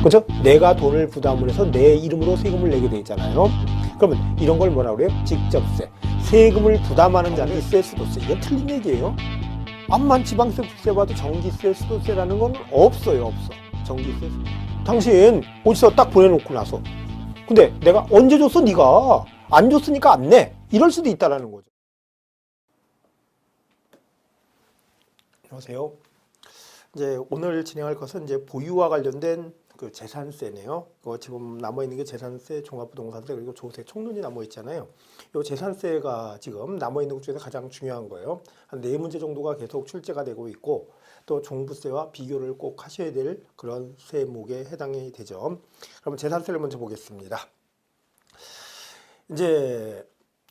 그렇죠? 내가 돈을 부담을 해서 내 이름으로 세금을 내게 돼 있잖아요. 그러면 이런 걸 뭐라 그래요? 직접세. 세금을 부담하는 자는 전기세, 수도세. 이건 틀린 얘기예요. 암만 지방세, 국세 봐도 전기세, 수도세라는 건 없어요. 없어. 전기세. 당신 어디서 딱 보내놓고 나서 근데 내가 언제 줬어? 네가 안 줬으니까 안 내. 이럴 수도 있다라는 거죠. 안녕하세요. 이제 오늘 진행할 것은 이제 보유와 관련된 그 재산세네요. 지금 남아 있는 게 재산세, 종합부동산세 그리고 조세, 총론이 남아 있잖아요. 이 재산세가 지금 남아 있는 것 중에서 가장 중요한 거예요. 한 4문제 정도가 계속 출제가 되고 있고 또 종부세와 비교를 꼭 하셔야 될 그런 세목에 해당이 되죠. 그럼 재산세를 먼저 보겠습니다. 이제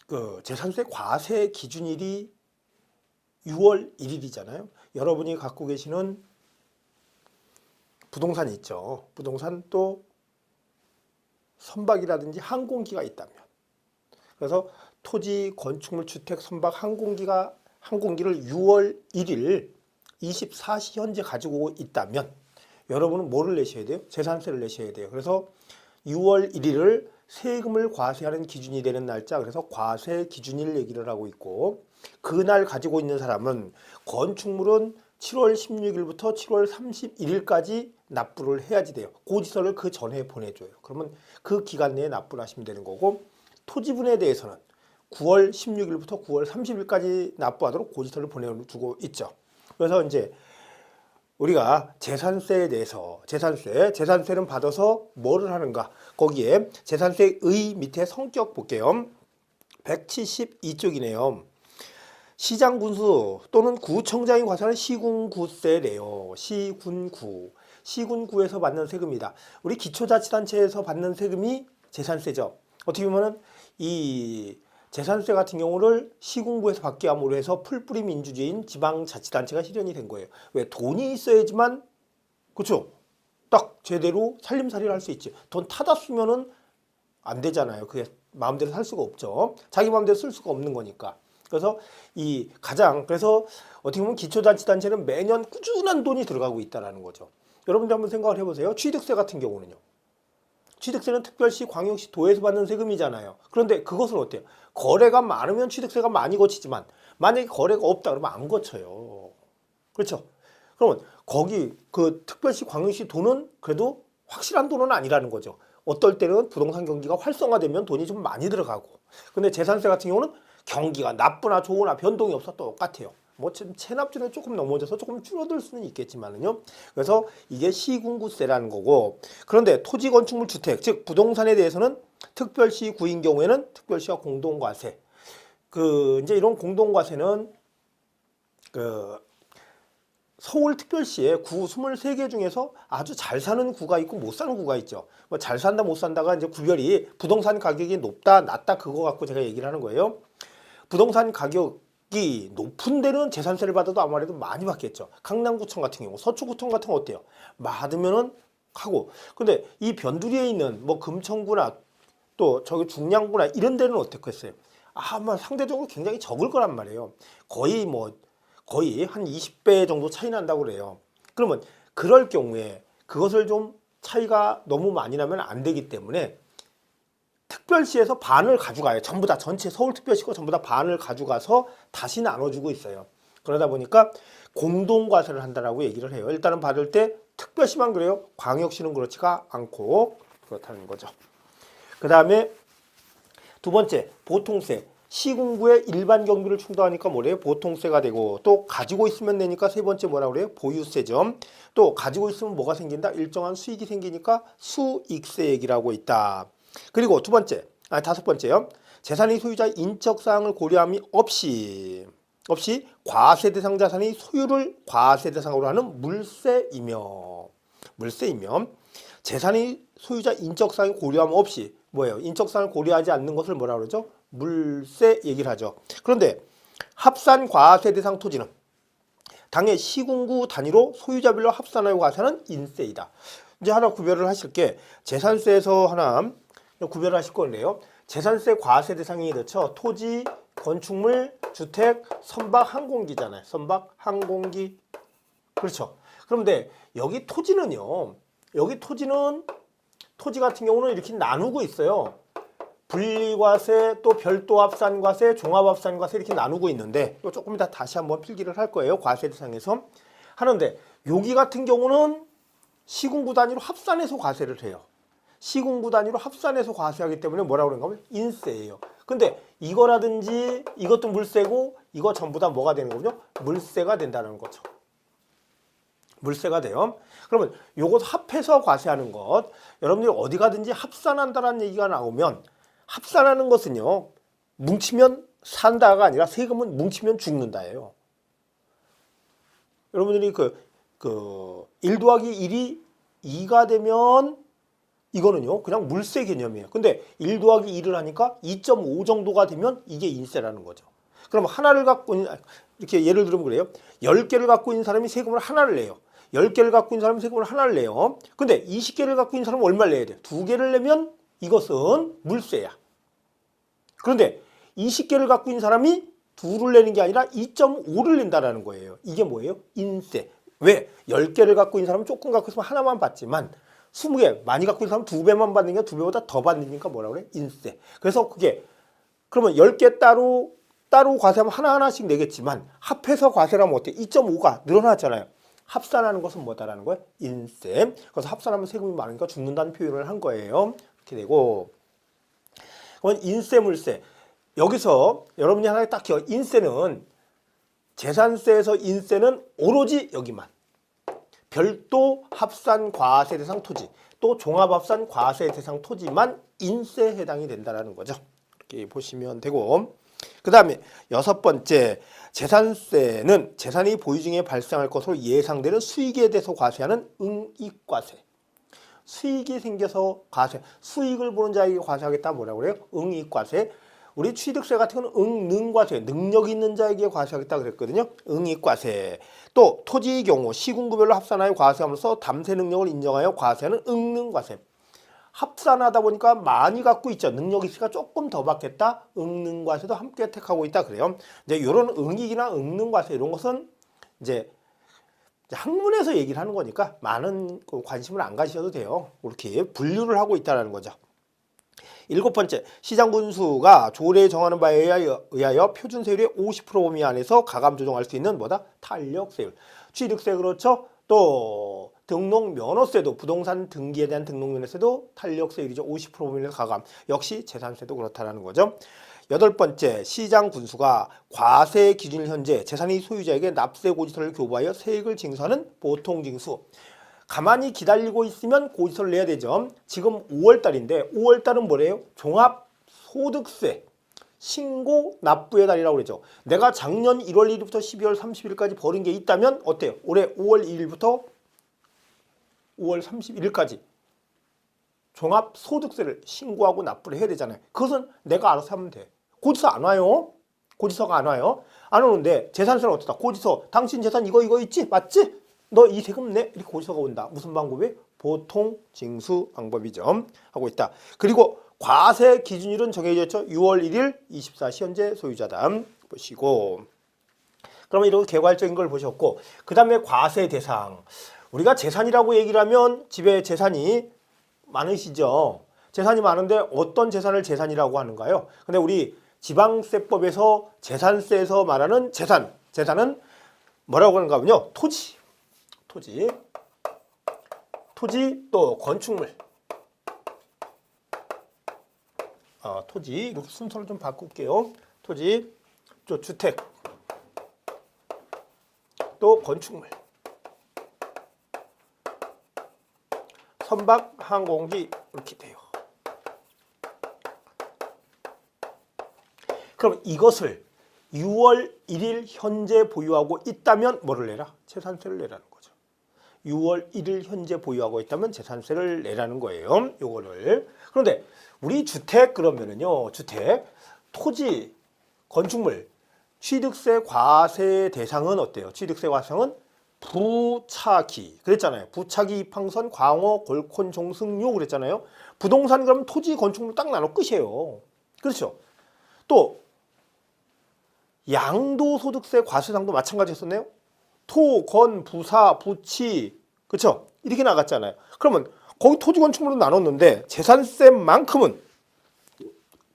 그 재산세 과세 기준일이 6월 1일이잖아요. 여러분이 갖고 계시는 부동산이 있죠. 부동산 또 선박이라든지 항공기가 있다면. 그래서 토지, 건축물, 주택, 선박, 항공기를 6월 1일 24시 현재 가지고 있다면 여러분은 뭐를 내셔야 돼요? 재산세를 내셔야 돼요. 그래서 6월 1일을 세금을 과세하는 기준이 되는 날짜, 그래서 과세 기준일 얘기를 하고 있고, 그날 가지고 있는 사람은 건축물은 7월 16일부터 7월 31일까지 납부를 해야지 돼요. 고지서를 그 전에 보내줘요. 그러면 그 기간 내에 납부를 하시면 되는 거고, 토지분에 대해서는 9월 16일부터 9월 30일까지 납부하도록 고지서를 보내주고 있죠. 그래서 이제 우리가 재산세에 대해서 재산세는 받아서 뭐를 하는가? 거기에 재산세의 밑에 성격 볼게요. 172쪽이네요. 시장군수 또는 구청장이 과세하는 시군구세래요. 시군구에서 받는 세금이다. 우리 기초자치단체에서 받는 세금이 재산세죠. 어떻게 보면은 이 재산세 같은 경우를 시군구에서 받게 함으로 해서 풀뿌리 민주주의인 지방자치단체가 실현이 된 거예요. 왜? 돈이 있어야지만, 그렇죠? 딱 제대로 살림살이를 할 수 있지. 돈 타다 쓰면은 안 되잖아요. 그게 마음대로 살 수가 없죠. 자기 마음대로 쓸 수가 없는 거니까. 그래서 그래서 어떻게 보면 기초자치단체는 매년 꾸준한 돈이 들어가고 있다는 거죠. 여러분들 한번 생각을 해보세요. 취득세 같은 경우는요. 취득세는 특별시, 광역시, 도에서 받는 세금이잖아요. 그런데 그것은 어때요? 거래가 많으면 취득세가 많이 거치지만 만약에 거래가 없다 그러면 안 거쳐요. 그렇죠? 그러면 거기 그 특별시, 광역시 돈은 그래도 확실한 돈은 아니라는 거죠. 어떨 때는 부동산 경기가 활성화되면 돈이 좀 많이 들어가고, 근데 재산세 같은 경우는 경기가 나쁘나 좋으나 변동이 없어 똑같아요. 뭐 체납준에 조금 넘어져서 조금 줄어들 수는 있겠지만은요. 그래서 이게 시군구세라는 거고, 그런데 토지, 건축물, 주택, 즉 부동산에 대해서는 특별시 구인 경우에는 특별시와 공동과세. 이제 이런 공동과세는 서울특별시에 구 23개 중에서 아주 잘 사는 구가 있고 못 사는 구가 있죠. 뭐 잘 산다 못 산다가 이제 구별이 부동산 가격이 높다 낮다 그거 갖고 제가 얘기를 하는 거예요. 부동산 가격이 높은 데는 재산세를 받아도 아무래도 많이 받겠죠. 강남구청 같은 경우, 서초구청 같은 거 어때요? 받으면은 하고. 근데 이 변두리에 있는 뭐 금천구나 또 저기 중량구나 이런 데는 어떻겠어요? 아마 상대적으로 굉장히 적을 거란 말이에요. 거의 한 20배 정도 차이 난다고 그래요. 그러면 그럴 경우에 그것을 좀 차이가 너무 많이 나면 안 되기 때문에 특별시에서 반을 가져가요. 전부 다 전체 서울특별시가 전부 다 반을 가져가서 다시 나눠주고 있어요. 그러다 보니까 공동과세를 한다라고 얘기를 해요. 일단은 받을 때 특별시만 그래요. 광역시는 그렇지가 않고 그렇다는 거죠. 그 다음에 두 번째, 보통세. 시군구의 일반 경비를 충당하니까 뭐래요? 보통세가 되고, 또 가지고 있으면 내니까 세 번째 뭐라고 그래요? 보유세죠. 또 가지고 있으면 뭐가 생긴다? 일정한 수익이 생기니까 수익세 얘기를 하고 있다. 그리고 다섯 번째요. 재산의 소유자 인적사항을 고려함이 없이 과세 대상 자산의 소유를 과세 대상으로 하는 물세이며 재산의 소유자 인적사항을 고려함 없이 뭐예요? 인적사항을 고려하지 않는 것을 뭐라 그러죠? 물세 얘기를 하죠. 그런데 합산 과세 대상 토지는 당해 시군구 단위로 소유자별로 합산하여 과세하는 인세이다. 이제 하나 구별을 하실 게 재산세에서 하나 구별을 하실 건데요. 재산세 과세 대상이 그렇죠. 토지, 건축물, 주택, 선박, 항공기잖아요. 선박, 항공기. 그렇죠. 그런데 여기 토지는요. 여기 토지 같은 경우는 이렇게 나누고 있어요. 분리과세, 또 별도 합산과세, 종합합산과세 이렇게 나누고 있는데 또 조금 이따 다시 한번 필기를 할 거예요. 과세 대상에서 하는데 여기 같은 경우는 시군구 단위로 합산해서 과세를 해요. 시군구 단위로 합산해서 과세하기 때문에 뭐라고 그런가 하면 인세예요. 근데 이거라든지 이것도 물세고 이거 전부 다 뭐가 되는 거군요? 물세가 된다는 거죠. 물세가 돼요. 그러면 요것 합해서 과세하는 것, 여러분들이 어디 가든지 합산한다는 얘기가 나오면 합산하는 것은요, 뭉치면 산다가 아니라 세금은 뭉치면 죽는다예요. 여러분들이 그 1 더하기 1이 2가 되면 이거는요, 그냥 물세 개념이에요. 근데 1 더하기 1을 하니까 2.5 정도가 되면 이게 인세라는 거죠. 그럼 하나를 갖고 있는, 이렇게 예를 들면 그래요. 10개를 갖고 있는 사람이 세금을 하나를 내요. 10개를 갖고 있는 사람이 세금을 하나를 내요. 근데 20개를 갖고 있는 사람은 얼마를 내야 돼요? 2개를 내면 이것은 물세야. 그런데 20개를 갖고 있는 사람이 2를 내는 게 아니라 2.5를 낸다라는 거예요. 이게 뭐예요? 인세. 왜? 10개를 갖고 있는 사람은 조금 갖고 있으면 하나만 받지만 20개 많이 갖고 있는 사람은 2배만 받는 게 2배보다 더 받으니까 뭐라고 그래? 인세. 그래서 그게 그러면 10개 따로 과세하면 하나하나씩 내겠지만 합해서 과세를 하면 어때? 2.5가 늘어났잖아요. 합산하는 것은 뭐다라는 거예요? 인세. 그래서 합산하면 세금이 많으니까 죽는다는 표현을 한 거예요. 이렇게 되고 그러면 인세, 물세. 여기서 여러분이 하나 딱 기억. 인세는 재산세에서 인세는 오로지 여기만. 별도 합산 과세 대상 토지, 또 종합 합산 과세 대상 토지만 인세에 해당이 된다라는 거죠. 이렇게 보시면 되고. 그다음에 6번째, 재산세는 재산이 보유 중에 발생할 것으로 예상되는 수익에 대해서 과세하는 응익과세. 수익이 생겨서 과세, 수익을 보는 자에게 과세하겠다 뭐라고 그래요? 응익과세. 우리 취득세 같은 경우는 응능과세, 능력 있는 자에게 과세하겠다 그랬거든요. 응익과세. 또 토지의 경우 시군구별로 합산하여 과세함으로써 담세 능력을 인정하여 과세하는 응능과세. 합산하다 보니까 많이 갖고 있죠. 능력이 있으니까 조금 더 받겠다. 응능과세도 함께 택하고 있다 그래요. 이제 이런 응익이나 응능과세 이런 것은 이제 학문에서 얘기를 하는 거니까 많은 관심을 안 가지셔도 돼요. 이렇게 분류를 하고 있다는 거죠. 7번째, 시장군수가 조례에 정하는 바에 의하여 표준세율의 50% 범위 안에서 가감 조정할 수 있는 뭐다? 탄력세율. 취득세 그렇죠? 또 등록면허세도, 부동산 등기에 대한 등록면허세도 탄력세율이죠. 50% 범위 내에서 가감. 역시 재산세도 그렇다는 거죠. 8번째, 시장군수가 과세 기준일 현재 재산의 소유자에게 납세 고지서를 교부하여 세액을 징수하는 보통징수. 가만히 기다리고 있으면 고지서를 내야 되죠. 지금 5월달인데 5월달은 뭐래요? 종합소득세 신고 납부의 달이라고 그랬죠. 내가 작년 1월 1일부터 12월 30일까지 벌은 게 있다면 어때요? 올해 5월 1일부터 5월 31일까지 종합소득세를 신고하고 납부를 해야 되잖아요. 그것은 내가 알아서 하면 돼. 고지서 안 와요. 고지서가 안 와요. 안 오는데 재산세는 어떻다? 고지서 당신 재산 이거 있지? 맞지? 너 이 세금 내? 이렇게 고지서가 온다. 무슨 방법이? 보통 징수 방법이죠. 하고 있다. 그리고 과세 기준일은 정해져 있죠. 6월 1일 24시 현재 소유자다. 보시고 그러면 이렇게 개괄적인 걸 보셨고 그 다음에 과세 대상. 우리가 재산이라고 얘기를 하면 집에 재산이 많으시죠. 재산이 많은데 어떤 재산을 재산이라고 하는가요? 근데 우리 지방세법에서 재산세에서 말하는 재산은 뭐라고 하는가 하면요. 토지 또 건축물. 토지 이렇게 순서를 좀 바꿀게요. 토지, 또 주택, 또 건축물, 선박, 항공기 이렇게 돼요. 그럼 이것을 6월 1일 현재 보유하고 있다면 뭐를 내라? 재산세를 내라는 거죠. 6월 1일 현재 보유하고 있다면 재산세를 내라는 거예요. 요거를. 그런데 우리 주택 그러면은요. 주택, 토지, 건축물, 취득세 과세 대상은 어때요? 취득세 과세는 부차기. 그랬잖아요. 부차기, 입항선, 광어, 골콘, 종승료 그랬잖아요. 부동산 그러면 토지, 건축물 딱 나눠 끝이에요. 그렇죠? 또 양도소득세 과세상도 마찬가지였었네요. 토, 건, 부사, 부치, 그렇죠? 이렇게 나갔잖아요. 그러면 거기 토지 건축물로 나눴는데 재산세만큼은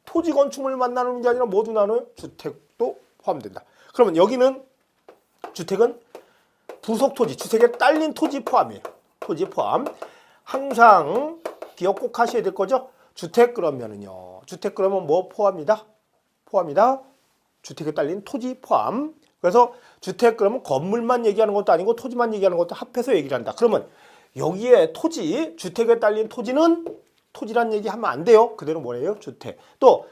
토지 건축물만 나누는 게 아니라 모두 나눠요. 주택도 포함된다. 그러면 여기는 주택은 부속 토지, 주택에 딸린 토지 포함이에요. 토지 포함. 항상 기억 꼭 하셔야 될 거죠. 주택 그러면은요. 주택 그러면 뭐 포함이다? 포함이다. 주택에 딸린 토지 포함. 그래서 주택 그러면 건물만 얘기하는 것도 아니고 토지만 얘기하는 것도 합해서 얘기를 한다. 그러면 여기에 토지, 주택에 딸린 토지는 토지란 얘기 하면 안 돼요. 그대로 뭐예요? 주택. 또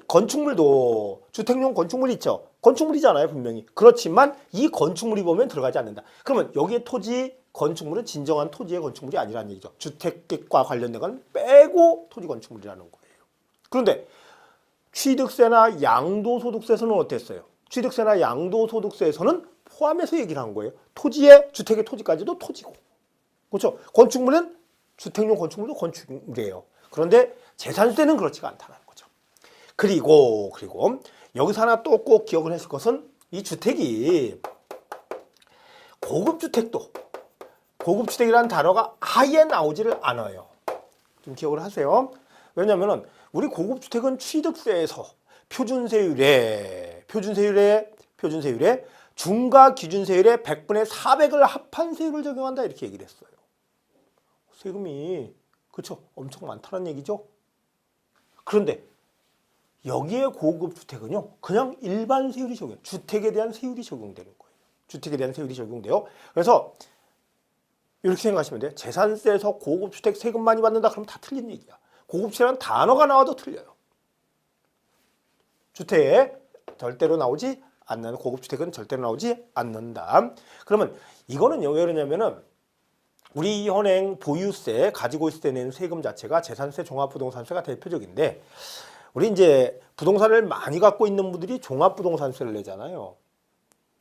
건축물도 주택용 건축물 있죠. 건축물이잖아요, 분명히. 그렇지만 이 건축물이 보면 들어가지 않는다. 그러면 여기에 토지, 건축물은 진정한 토지의 건축물이 아니라는 얘기죠. 주택과 관련된 건 빼고 토지 건축물이라는 거예요. 그런데 취득세나 양도소득세에서는 어땠어요? 취득세나 양도소득세에서는 포함해서 얘기를 한 거예요. 토지에, 주택의 토지까지도 토지고. 그렇죠? 건축물은 주택용 건축물도 건축물이에요. 그런데 재산세는 그렇지가 않다는 거죠. 그리고 여기서 하나 또 꼭 기억을 하실 것은 이 주택이 고급주택이라는 단어가 아예 나오지를 않아요. 좀 기억을 하세요. 왜냐면은 우리 고급주택은 취득세에서 표준세율에 중과 기준세율의 100분의 400을 합한 세율을 적용한다 이렇게 얘기를 했어요. 세금이 그렇죠? 엄청 많다는 얘기죠. 그런데 여기에 고급주택은요. 그냥 일반 세율이 적용돼요. 주택에 대한 세율이 적용되는 거예요. 주택에 대한 세율이 적용돼요. 그래서 이렇게 생각하시면 돼요. 재산세에서 고급주택 세금 많이 받는다 그러면 다 틀린 얘기야. 고급주택이라는 단어가 나와도 틀려요. 주택에 절대로 나오지 않는 고급주택은 절대로 나오지 않는다. 그러면 이거는요. 왜 그러냐면은 우리 현행 보유세 가지고 있을 때 내는 세금 자체가 재산세, 종합부동산세가 대표적인데 우리 이제 부동산을 많이 갖고 있는 분들이 종합부동산세를 내잖아요.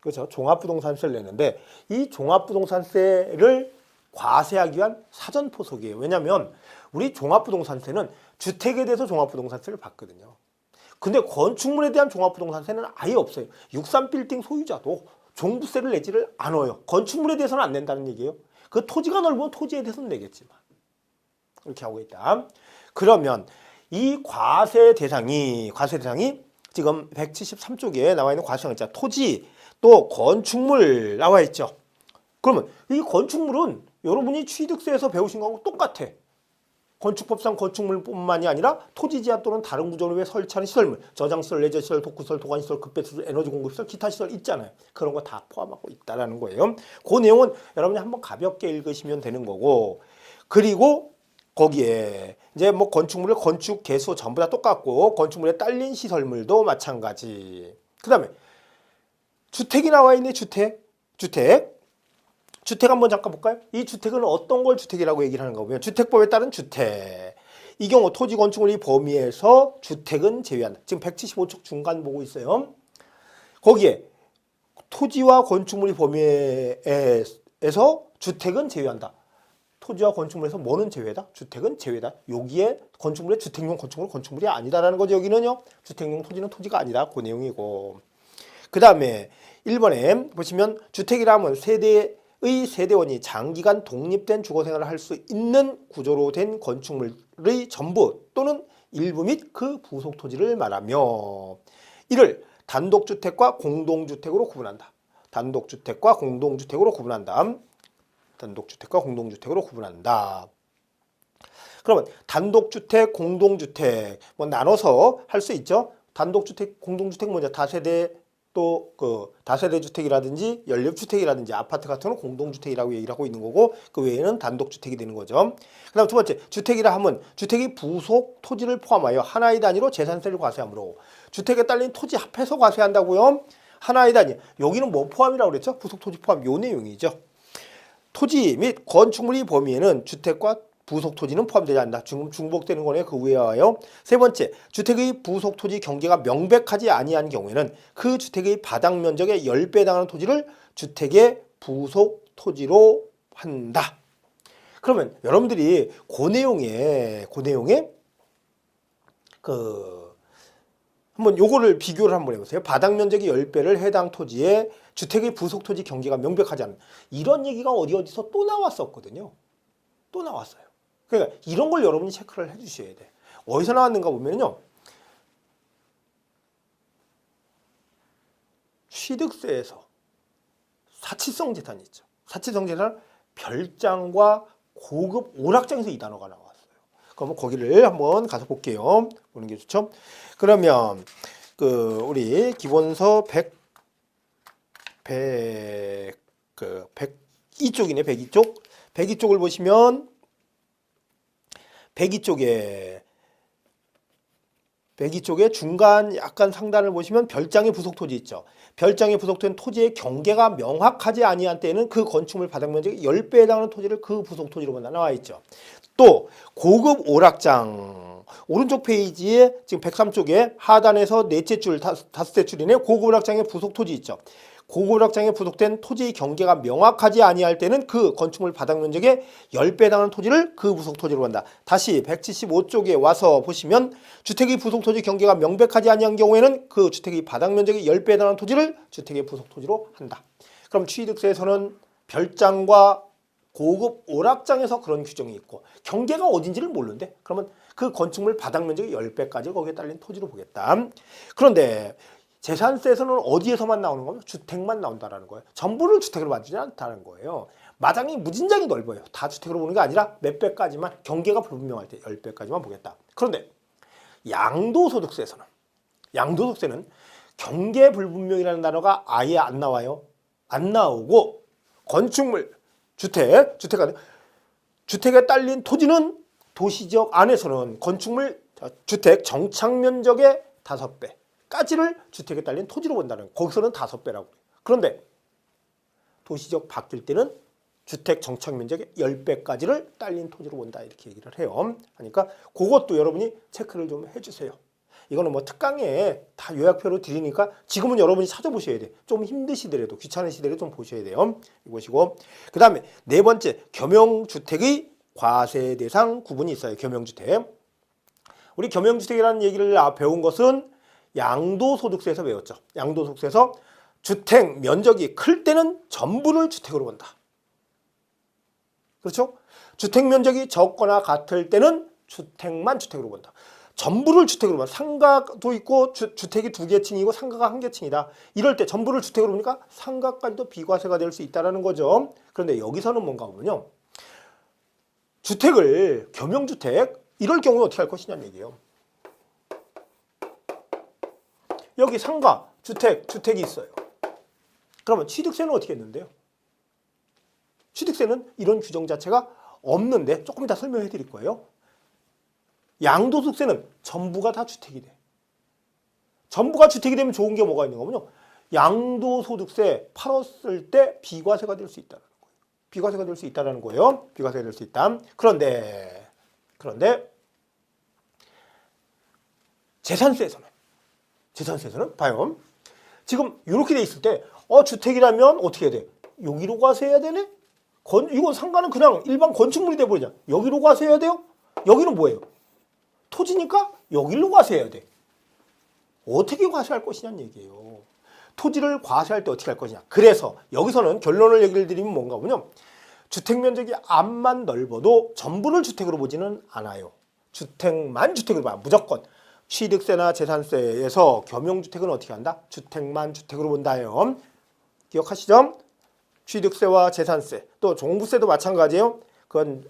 그렇죠? 종합부동산세를 내는데 이 종합부동산세를 과세하기 위한 사전포석이에요. 왜냐하면 우리 종합부동산세는 주택에 대해서 종합부동산세를 받거든요. 근데 건축물에 대한 종합부동산세는 아예 없어요. 63빌딩 소유자도 종부세를 내지를 않아요. 건축물에 대해서는 안 낸다는 얘기예요. 그 토지가 넓으면 토지에 대해서는 내겠지만 이렇게 하고 있다. 그러면 이 과세 대상이 지금 173쪽에 나와 있는 과세상 있잖아. 토지 또 건축물 나와 있죠. 그러면 이 건축물은 여러분이 취득세에서 배우신 거하고 똑같아. 건축법상 건축물뿐만이 아니라 토지지하 또는 다른 구조를 위해 설치하는 시설물, 저장시설, 레저시설, 독후시설, 도관시설, 급배시설, 에너지 공급시설, 기타 시설 있잖아요. 그런 거 다 포함하고 있다는 거예요. 그 내용은 여러분이 한번 가볍게 읽으시면 되는 거고, 그리고 거기에 이제 뭐 건축물을 건축, 개수 전부 다 똑같고 건축물에 딸린 시설물도 마찬가지. 그 다음에 주택이 나와 있네. 주택 한번 잠깐 볼까요? 이 주택은 어떤 걸 주택이라고 얘기를 하는가 보면 주택법에 따른 주택. 이 경우 토지 건축물 이 범위에서 주택은 제외한다. 지금 175쪽 중간 보고 있어요. 거기에 토지와 건축물이 범위에서 주택은 제외한다. 토지와 건축물에서 뭐는 제외다? 주택은 제외다. 여기에 건축물의 주택용 건축물이 아니다라는 거죠. 여기는요. 주택용 토지는 토지가 아니다. 그 내용이고. 그 다음에 1번에 보시면 주택이라 하면 세대의 세대원이 장기간 독립된 주거생활을 할 수 있는 구조로 된 건축물의 전부 또는 일부 및 그 부속 토지를 말하며 이를 단독주택과 공동주택으로 구분한다. 단독주택과 공동주택으로 구분한다. 그러면 단독주택, 공동주택 뭐 나눠서 할 수 있죠. 단독주택, 공동주택 뭐냐? 다세대 또 그 다세대 주택이라든지 연립주택이라든지 아파트 같은 건 공동주택이라고 얘기를 하고 있는 거고 그 외에는 단독주택이 되는 거죠. 그다음 두 번째 주택이라 하면 주택이 부속 토지를 포함하여 하나의 단위로 재산세를 과세하므로 주택에 딸린 토지 합해서 과세한다고요. 하나의 단위. 여기는 뭐 포함이라고 그랬죠? 부속 토지 포함 요 내용이죠. 토지 및 건축물이 범위에는 주택과 부속 토지는 포함되지 않는다. 중복되는 거네. 그 외에요. 세 번째, 주택의 부속 토지 경계가 명백하지 아니한 경우에는 그 주택의 바닥 면적의 10배 해당하는 토지를 주택의 부속 토지로 한다. 그러면 여러분들이 그 내용에 한번 요거를 비교를 한번 해보세요. 바닥 면적이 10배를 해당 토지에 주택의 부속 토지 경계가 명백하지 않은 이런 얘기가 어디서 또 나왔었거든요. 또 나왔어요. 그러니까 이런 걸 여러분이 체크를 해주셔야 돼. 어디서 나왔는가 보면요. 취득세에서 사치성 재산이 있죠. 사치성 재산 별장과 고급 오락장에서 이 단어가 나왔어요. 그러면 거기를 한번 가서 볼게요. 보는 게 좋죠. 그러면 우리 기본서 102쪽이네. 102쪽. 102쪽을 보시면 102쪽에 중간 약간 상단을 보시면 별장의 부속 토지 있죠. 별장에 부속된 토지의 경계가 명확하지 아니한 때에는 그 건축물 바닥 면적이 10배에 해당하는 토지를 그 부속 토지로 나와 있죠. 또 고급 오락장 오른쪽 페이지에 지금 103쪽에 하단에서 넷째 줄, 다섯째 줄이네. 고급 오락장의 부속 토지 있죠. 고급 오락장에 부속된 토지의 경계가 명확하지 아니할 때는 그 건축물 바닥 면적의 10배에 해당하는 토지를 그 부속 토지로 한다. 다시 175쪽에 와서 보시면 주택의 부속 토지 경계가 명백하지 아니한 경우에는 그 주택의 바닥 면적의 10배에 해당하는 토지를 주택의 부속 토지로 한다. 그럼 취득세에서는 별장과 고급 오락장에서 그런 규정이 있고 경계가 어딘지를 모르는데 그러면 그 건축물 바닥 면적의 10배까지 거기에 딸린 토지로 보겠다. 그런데 재산세에서는 어디에서만 나오는 거면 주택만 나온다는 거예요. 전부를 주택으로 만들지 않다는 거예요. 마당이 무진장이 넓어요. 다 주택으로 보는 게 아니라 몇 배까지만 경계가 불분명할 때 10배까지만 보겠다. 그런데 양도소득세에서는 경계 불분명이라는 단어가 아예 안 나와요. 안 나오고 건축물 주택에 딸린 토지는 도시지역 안에서는 건축물 주택 정착 면적의 5배까지를 주택에 딸린 토지로 본다는 거기서는 5배라고. 그런데 도시지역 바뀔 때는 주택 정착 면적의 10배까지를 딸린 토지로 본다 이렇게 얘기를 해요. 그러니까 그것도 여러분이 체크를 좀 해주세요. 이거는 뭐 특강에 다 요약표로 드리니까 지금은 여러분이 찾아보셔야 돼. 좀 힘드시더라도 귀찮으시더라도 좀 보셔야 돼요. 이것이고 그 다음에 네 번째 겸용주택의 과세 대상 구분이 있어요. 겸용주택. 우리 겸용주택이라는 얘기를 배운 것은 양도소득세에서 배웠죠. 양도소득세에서 주택 면적이 클 때는 전부를 주택으로 본다. 그렇죠? 주택 면적이 적거나 같을 때는 주택만 주택으로 본다. 전부를 주택으로 봐. 상가도 있고 주택이 2개층이고 상가가 1개층이다. 이럴 때 전부를 주택으로 보니까 상가까지도 비과세가 될 수 있다는 거죠. 그런데 여기서는 뭔가 보면요. 주택을 겸용주택 이럴 경우에 어떻게 할 것이냐는 얘기예요. 여기 상가, 주택이 있어요. 그러면 취득세는 어떻게 했는데요? 취득세는 이런 규정 자체가 없는데 조금 이따 설명해 드릴 거예요. 양도소득세는 전부가 다 주택이 돼. 전부가 주택이 되면 좋은 게 뭐가 있는 거군요. 양도소득세 팔았을 때 비과세가 될 수 있다는 거예요. 비과세가 될 수 있다는 거예요. 비과세가 될 수 있다. 그런데 재산세에서는 봐요. 지금 이렇게 돼 있을 때 주택이라면 어떻게 해야 돼? 여기로 과세해야 되네? 이건 상가는 그냥 일반 건축물이 돼버리잖아. 여기로 과세해야 돼요? 여기는 뭐예요? 토지니까 여기로 과세해야 돼. 어떻게 과세할 것이냐는 얘기예요. 토지를 과세할 때 어떻게 할 것이냐. 그래서 여기서는 결론을 얘기를 드리면 뭔가 보면 주택 면적이 암만 넓어도 전부를 주택으로 보지는 않아요. 주택만 주택으로 봐요. 무조건. 취득세나 재산세에서 겸용주택은 어떻게 한다? 주택만 주택으로 본다요. 기억하시죠? 취득세와 재산세, 또 종부세도 마찬가지예요. 그건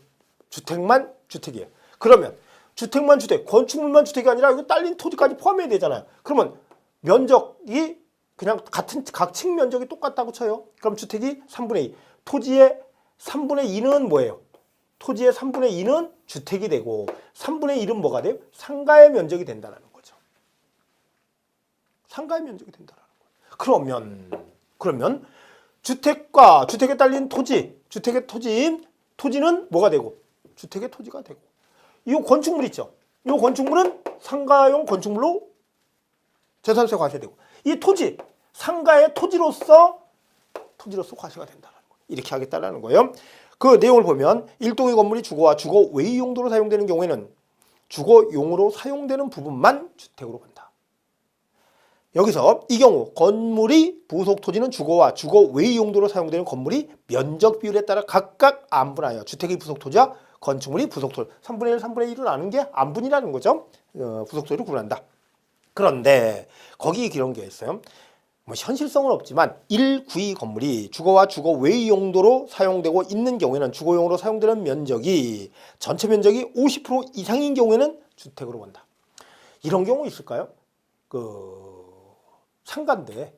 주택만 주택이에요. 그러면 주택만 주택, 건축물만 주택이 아니라 이거 딸린 토지까지 포함해야 되잖아요. 그러면 면적이 그냥 같은 각 층 면적이 똑같다고 쳐요. 그럼 주택이 3분의 2. 토지의 3분의 2는 뭐예요? 토지의 3분의 2는 주택이 되고 3분의 1은 뭐가 돼요? 상가의 면적이 된다는 거죠. 상가의 면적이 된다는 거예요. 그러면 주택과 주택에 딸린 토지는 뭐가 되고? 주택의 토지가 되고. 이 건축물 있죠? 이 건축물은 상가용 건축물로 재산세 과세되고. 이 토지, 상가의 토지로서 과세가 된다는 거예요. 이렇게 하겠다는 거예요. 그 내용을 보면 일동의 건물이 주거와 주거 외의 용도로 사용되는 경우에는 주거용으로 사용되는 부분만 주택으로 본다. 여기서 이 경우 건물이 부속 토지는 주거와 주거 외의 용도로 사용되는 건물이 면적 비율에 따라 각각 안분하여 주택의 부속 토지와 건축물이 부속토 3분의 1, 3분의 1을 나눈 게 안분이라는 거죠. 부속토를 구분한다. 그런데 거기 그런 게 있어요. 뭐 현실성은 없지만 1구의 건물이 주거와 주거 외의 용도로 사용되고 있는 경우에는 주거용으로 사용되는 면적이 전체 면적이 50% 이상인 경우에는 주택으로 본다. 이런 경우 있을까요? 상가인데